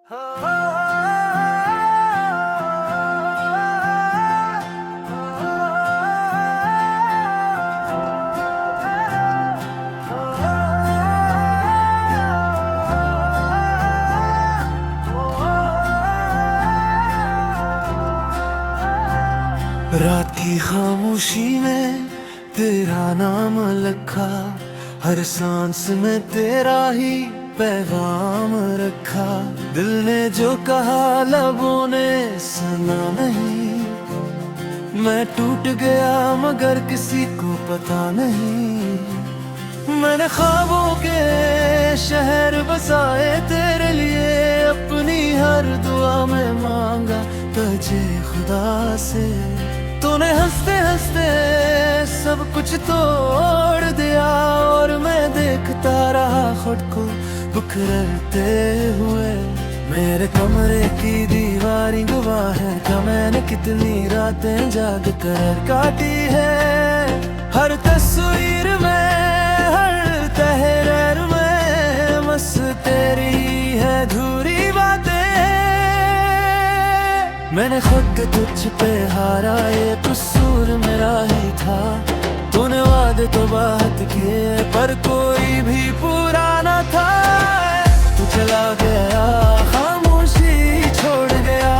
रात की खामोशी में तेरा नाम लिखा, हर सांस में तेरा ही पैगाम रखा। दिल ने जो कहा लबों ने सुना नहीं, मैं टूट गया मगर किसी को पता नहीं। मैंने ख्वाबों के शहर बसाए तेरे लिए, अपनी हर दुआ में मांगा तुझे खुदा से। तूने हंसते हंसते सब कुछ तोड़ दिया, और मैं देखता रहा खुद को बिखरते हुए। मेरे कमरे की दीवारें गवाह है कि मैंने कितनी रातें जाग कर काटी है। हर तस्वीर में, हर तहरीर में बस तेरी है अधूरी बातें। मैंने खुद तुझ पे हारा, ये कसूर मेरा ही था। तूने वादे तो बात किए पर कोई भी पूरा न था। तू चला गया, खामोशी छोड़ गया,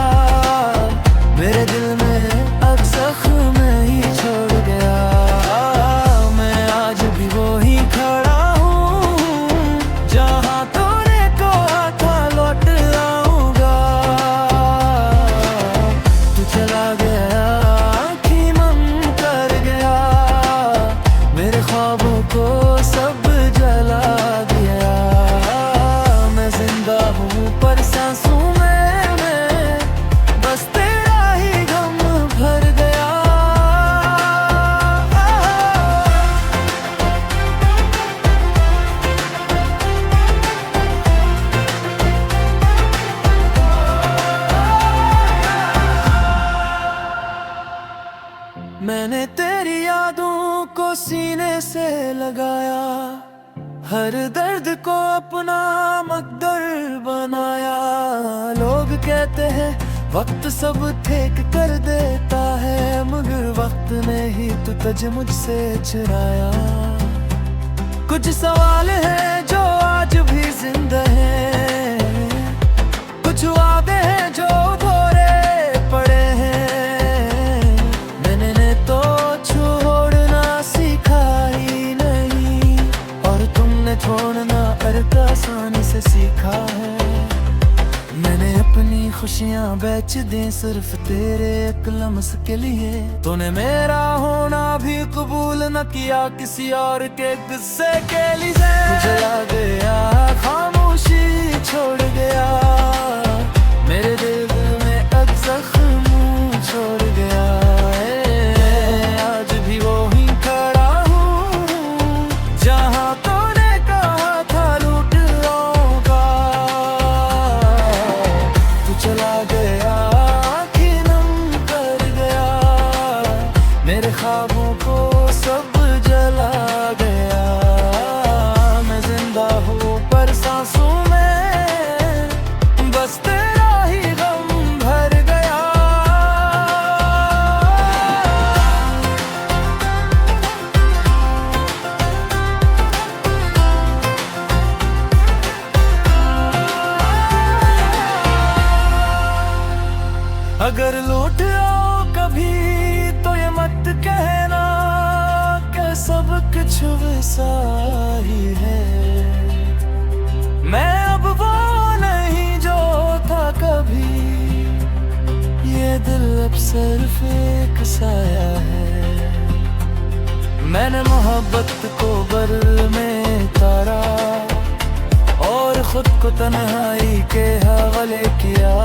मेरे दिल में अब जख्म ही छोड़ गया। मैं आज भी वही खड़ा हूँ, जहाँ तूने कहा था लौट आऊंगा। तू चला गया, आँखें नम कर गया, मेरे ख्वाबों को सब जला दिया। मैं जिंदा हूँ पर सांसों में मैं बस तेरा ही गम भर गया। मैंने तेरी यादों को सीने से लगाया, हर दर्द को अपना मकदर बनाया। लोग कहते हैं वक्त सब ठीक कर देता है, मगर वक्त ने ही तो तुझे मुझसे चुराया। कुछ सवाल हैं जो आज भी जिंदा हैं, कुछ वादे हैं जो अधूरे पड़े हैं। मैंने तो छोड़ना सीखा ही नहीं, और तुमने छोड़ना अर्थ आसानी से सीखा है। मैंने अपनी खुशियाँ बेच दी सिर्फ तेरे एक लम्स के लिए। तूने मेरा होना भी कबूल न किया किसी और के गुस्से के लिए। चला गया, खामोशी छोड़ गया, मेरे दिल में अब जख्म छोड़ गया। आज भी वो ही खड़ा हूँ, जहाँ तूने कहा था लूट आऊंगा। तू चला गया, आँखें नम कर गया, मेरे ख्वाबों को सब जला गया। मैं जिंदा हूँ पर सांसों में बस तेरा ही गम भर गया। अगर लौट आओ कभी तो ये मत कहना कि सब कुछ वैसा ही है। मैं अब वो नहीं जो था कभी, ये दिल अब सिर्फ एक साया है। मैंने मोहब्बत को बर में तारा, और खुद को तन्हाई के हवाले किया।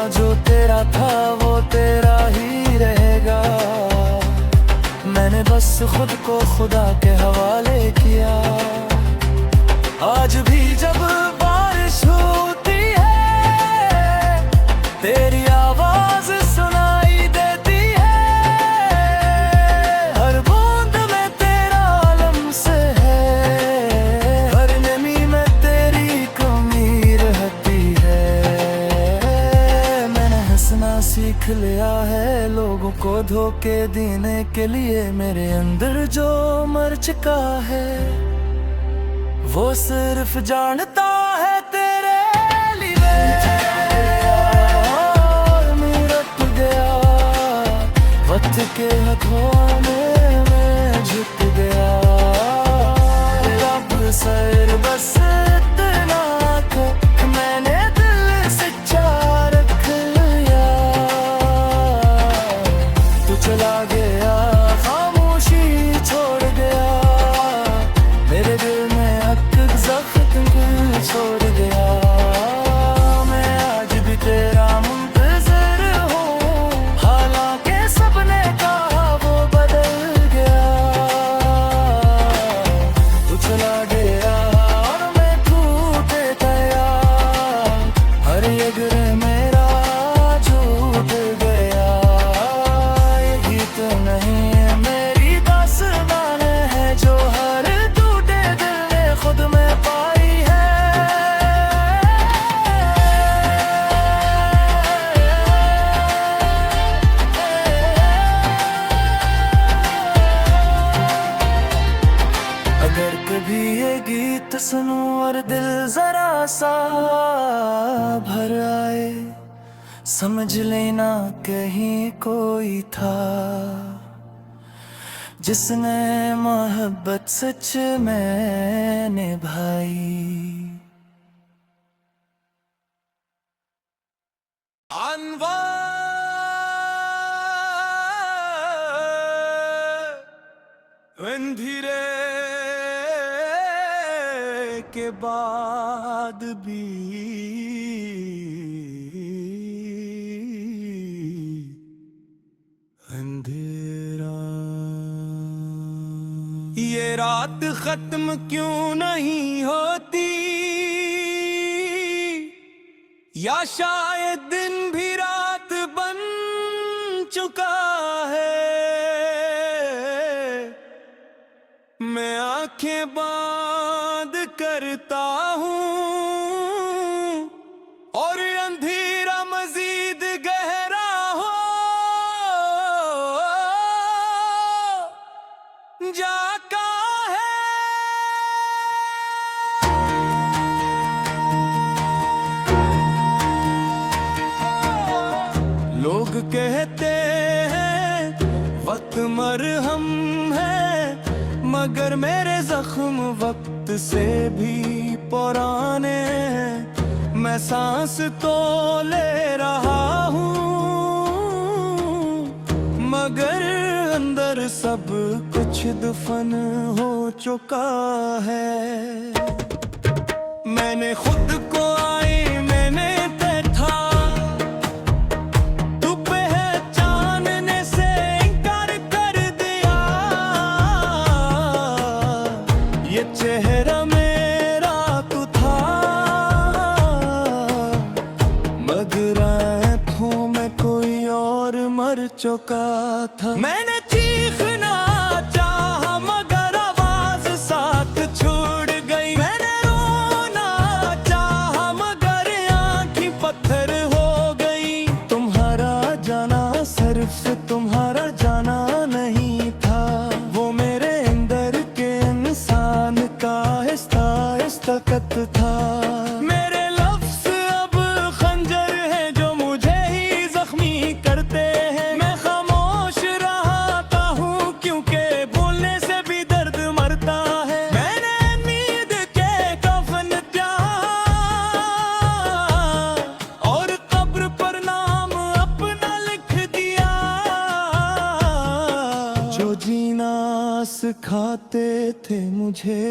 जो तेरा था वो तेरा ही रहेगा, मैंने बस खुद को खुदा के हवाले किया। आज भी जब बारिश होती है, तेरी आवाज सुनाई देती है। हर बूंद में तेरा लम्स है, हर नमी में तेरी कमी रहती को धोखे देने के लिए मेरे अंदर जो मर चुका है वो सिर्फ जानता है तेरे लिए। मेरा टूट गया वक्त के हाथों में झुक गया। रब सर बस इतना को मैंने दिल से चार रख लिया। तू चला गया खामोशी छोड़ गया मेरे दिल में हक जख्म छोड़ गया। मैं आज भी तेरा मुंतज़िर हूँ हालांकि सबने कहा वो बदल गया। तू चला गया और मैं टूटे तैयार हर एक मेरा छूट गया। यही तो नहीं है मेरी दास्तान है जो हर टूटे दिल ने खुद में पाई है। अगर कभी ये गीत सुनूं और दिल जरा सा भर आए समझ लेना कहीं कोई था जिसने मोहब्बत सच में निभाई। अंधेरे के बाद भी अंधेरा। ये रात खत्म क्यों नहीं होती या शायद दिन भी रात बन चुका है। मैं आंखें बंद करता हूँ और अंधेरा मजीद गहरा हो जाता है। लोग कहते हैं वक्त मरहम है मगर मेरे जख्म वक्त से भी पुराने हैं। मैं सांस तो ले रहा हूँ मगर अंदर सब कुछ दफन हो चुका है। मैंने खुद को आई मैंने देखा तू पहचानने से इनकार कर दिया। ये चेहरा मेरा तू था मगर आँखों में कोई और मर चुका था। मैंने चीखना चाहा मगर आवाज साथ छूट गई। मैंने रोना चाहा मगर आँखें पत्थर हो गई। तुम्हारा जाना सिर्फ तुम्हारा जाना नहीं था वो मेरे अंदर के इंसान का आहिस्ता आहिस्ता कत्ल था। मेरे लफ्ज़ अब खंजर हैं जो मुझे ही जख्मी करते हैं। मैं खामोश रहता हूँ क्योंकि बोलने से भी दर्द मरता है। मैंने नींद के कफन चाहा और कब्र पर नाम अपना लिख दिया। जो जीना सिखाते थे मुझे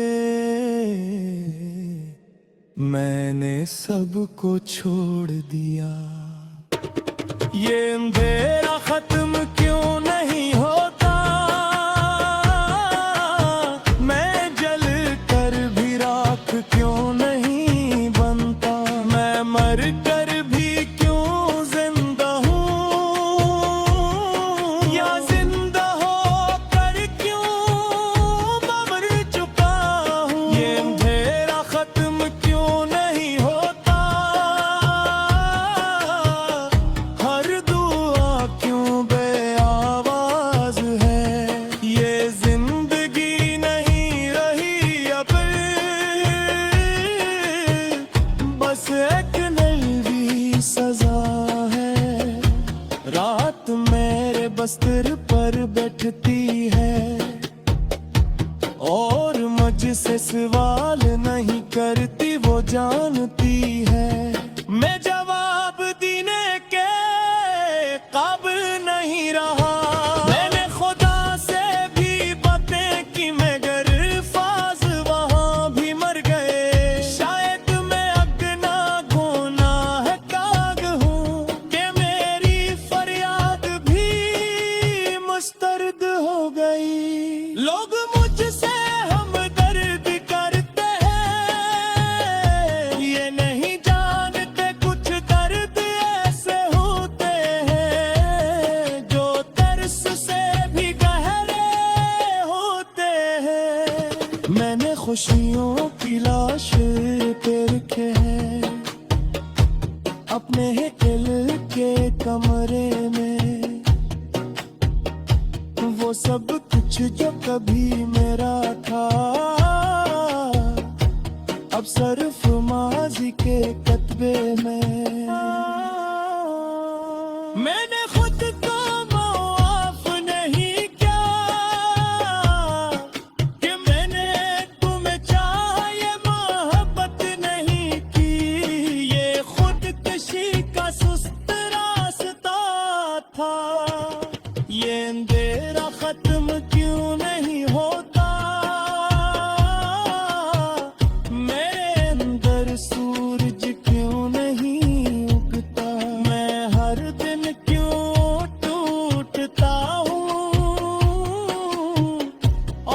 मैंने सबको छोड़ दिया। ये अंधेरा खत्म क्यों नहीं होता मैं जल कर भी राख क्यों नहीं बनता। मैं मर कर भी क्यों जिंदा हूँ या जिंदा हो कर क्यों मर चुका हूँ। ये अंधेरा खत्म क्यों नहीं होता हर दुआ क्यों बेअसर जानती है। मैं जवाब देने के काबिल नहीं रहा। मैंने खुदा से भी बातें की मगर फाज वहाँ भी मर गए। शायद मैं अगना गुनाह काग हूँ कि मेरी फरियाद भी मुस्तरद हो गई। लोग मुझसे हमदर्द करते हैं, ये नहीं जानते कुछ दर्द ऐसे होते हैं जो तरस से भी गहरे होते हैं। मैंने खुशियों की लाश पे रखे हैं अपने ही दिल के कमरे में। वो सब कुछ जो कभी मेरा था अब सिर्फ माजी के कतबे में। मैंने खुद को माफ नहीं किया कि मैंने तुम्हें चाहा, ये मोहब्बत नहीं की। ये खुदकशी का सुस्त रास्ता था। ये अंधेरा खत्म क्यों नहीं होता, मेरे अंदर सूरज क्यों नहीं उगता। मैं हर दिन क्यों टूटता हूँ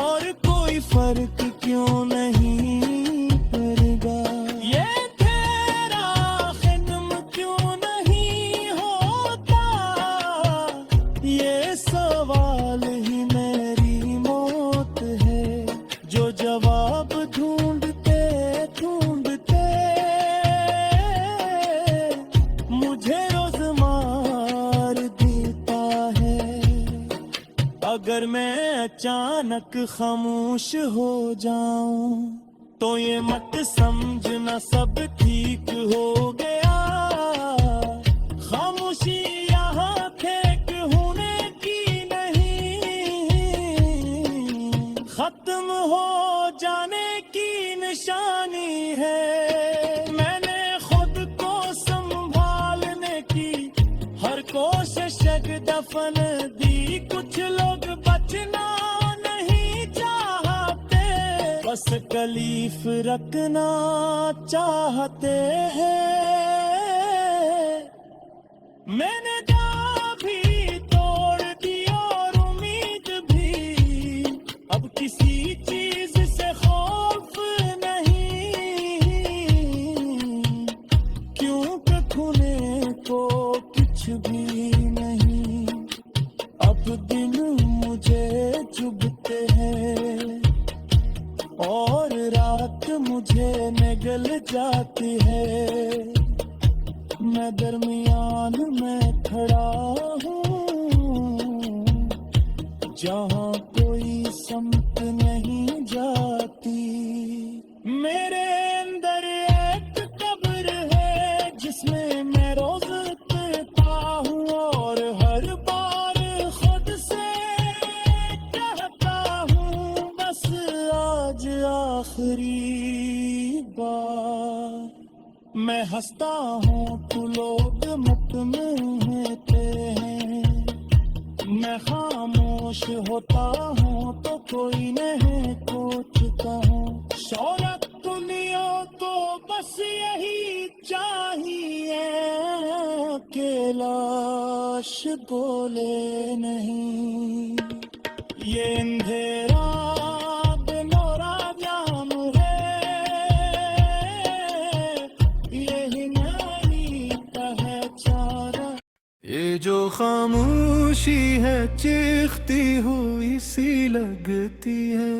और कोई फर्क क्यों नहीं पड़ेगा। ये तेरा खत्म क्यों नहीं होता, ये सवाल ही मेरी मौत है जो जवाब ढूंढते ढूंढते मुझे रोज मार देता है। अगर मैं अचानक खामोश हो जाऊं तो ये मत समझना सब ठीक हो गया। खामोशी यहाँ फेंक होने की नहीं, खत्म हो जाने की निशानी है। मैंने खुद को संभालने की हर कोशिश दफन दी। कुछ लोग बचना नहीं चाहते, बस तकलीफ रखना चाहते हैं। मैंने जा भी तोड़ दी और उम्मीद भी, अब किसी चीज से खौफ नहीं, क्योंकि खुने को कुछ भी नहीं। अब दिन मुझे चुभते हैं और रात मुझे निगल जाती है। मैं दरमियान में खड़ा हूँ जहाँ कोई समत नहीं जाती। मेरे अंदर एक कब्र है जिसमें मैं रोज पड़ता हूँ और हर बार खुद से कहता हूँ बस आज आखिरी बार। मैं हंसता हूँ तो लोग मत महते हैं, मैं खामोश होता हूँ तो कोई नहीं पूछता हूँ। शौहरत दुनिया को बस यही चाहिए कि लाश बोले नहीं। ये अंधेरा बेनौरा जाम है, यही मेरी पहचान। ये जो खामोशी है चीखती हुई सी लगती है,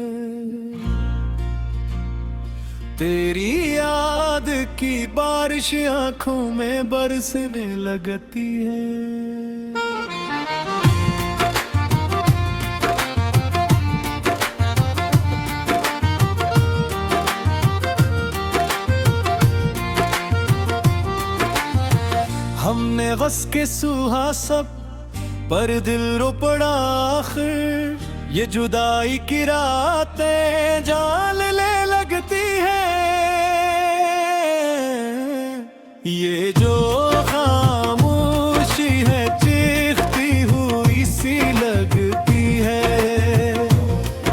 तेरी याद की बारिश आंखों में बरसने लगती है। हमने बस के सुहा सब पर दिल रो पड़ा आखिर, ये जुदाई की रातें जान ले लगती है। ये जो खामोशी है चीखती हुई सी लगती है,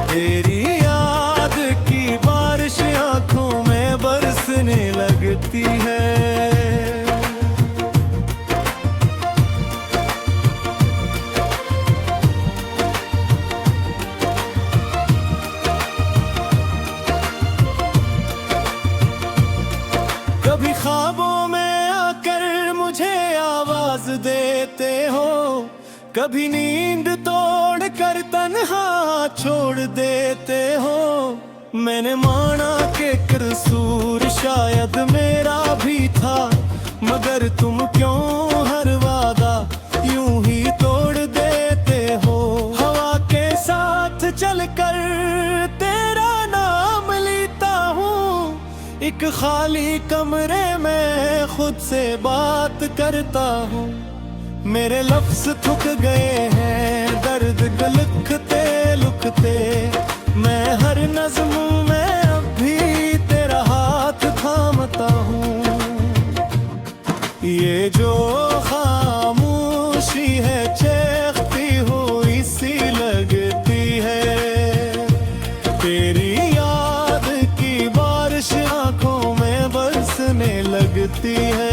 तेरी याद की बारिश आंखों में बरसने लगती है। कभी ख्वाबों में आकर मुझे आवाज देते हो, कभी नींद तोड़ कर तन्हा छोड़ देते हो। मैंने माना कि कसूर शायद मेरा भी था, मगर तुम क्यों हर वादा यूं ही तोड़ देते हो। हवा के साथ चलकर तेरा नाम लेता हूँ, एक खाली कमरे में खुद से बात करता हूँ। मेरे लफ्ज थक गए हैं दर्द लिखते लिखते, मैं हर नज़्म में अब भी तेरा हाथ थामता हूँ। ये जो खामोशी है चीखती हुई सी लगती है, तेरी याद की बारिश आंखों में बरसने लगती है।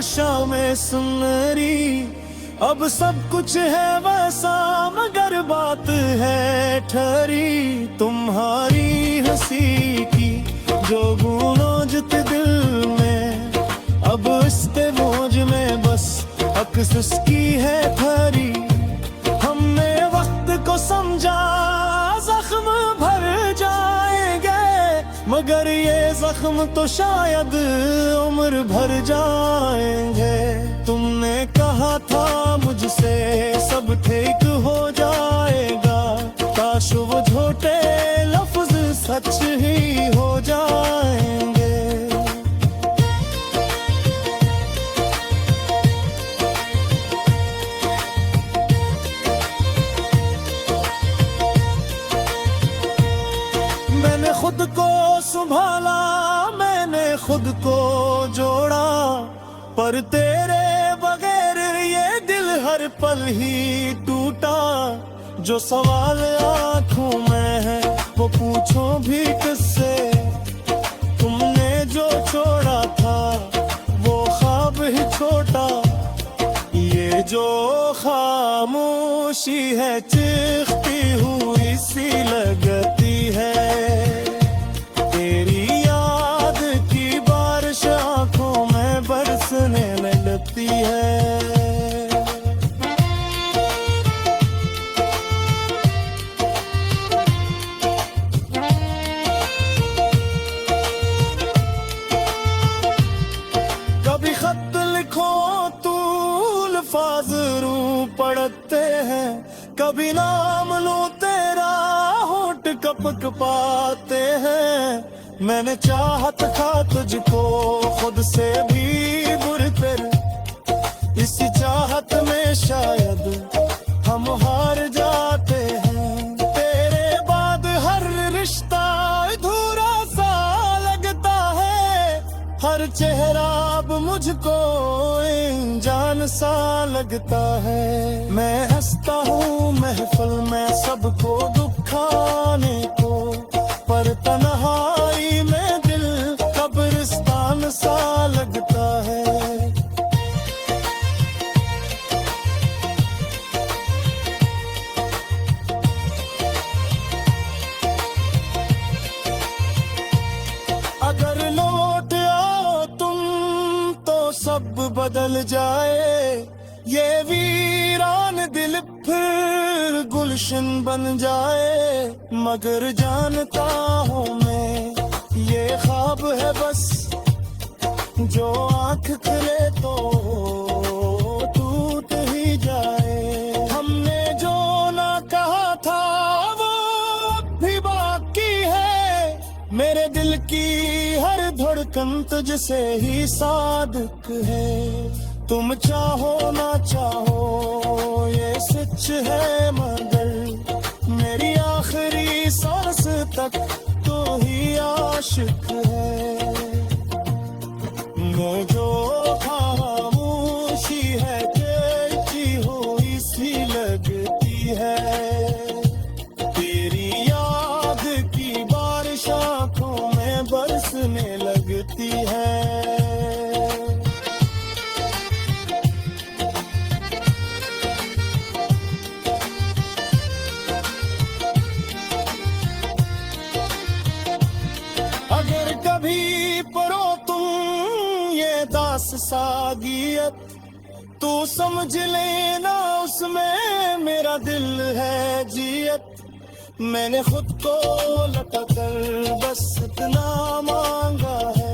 शामें सुनहरी, अब सब कुछ है वैसा मगर बात है ठहरी। तुम्हारी हंसी की जो गूंजती दिल में, अब इसके मौज में बस अक्स उसकी है ठहरी। हमने वक्त को समझा जख्म भर जाएंगे, मगर ये जख्म तो शायद उम्र भर जाएंगे। तुमने कहा था मुझसे सब ठीक हो जाएगा, काश वो झूठे लफ्ज सच ही हो जाएंगे। मैंने खुद को संभाला, मैंने खुद को जोड़ा, पर तेरे बगैर ये दिल हर पल ही टूटा। जो सवाल आंखों में है वो पूछो भी किससे, तुमने जो छोड़ा था वो ख्वाब ही छोटा। ये जो खामोशी है चीखती हुई सी लगती है, तेरी याद की बारिश आंखों में बरसने लगती है। कभी खत लिखो तू अल्फाज रू पढ़ते हैं, कभी नाम लो तेरा होठ कपक पाते हैं। मैंने चाहत था तुझको खुद से भी बुरतर, इसी चाहत में शायद हम हार जाते हैं। तेरे बाद हर रिश्ता अधूरा सा लगता है, हर चेहरा अब मुझको जान सा लगता है। मैं हंसता हूँ महफिल में सबको दुखाने को, पर तन्हाई में दिल कब्रिस्तान सा लगता है। अगर लौट आओ तुम तो सब बदल जाए, ये वीरान दिल फिर गुलशन बन जाए। मगर जानता हूँ मैं ये ख्वाब है बस, जो आँख खुले तो टूट ही जाए। हमने जो ना कहा था वो अब भी बाकी है, मेरे दिल की हर धड़कन धड़कन तुझसे ही सादिक है। तुम चाहो ना चाहो ये सच है, मगर मेरी आखिरी सांस तक तो ही आशिक है। मैं जो खामोशी है कहती हुई सी लगती है। तेरी याद की बारिश आंखों में बरसने लगती है। अगर कभी पढ़ो तुम ये दास सागियत, तू समझ लेना उसमें मेरा दिल है जियत। मैंने खुद को लटा कर बस इतना मांगा है,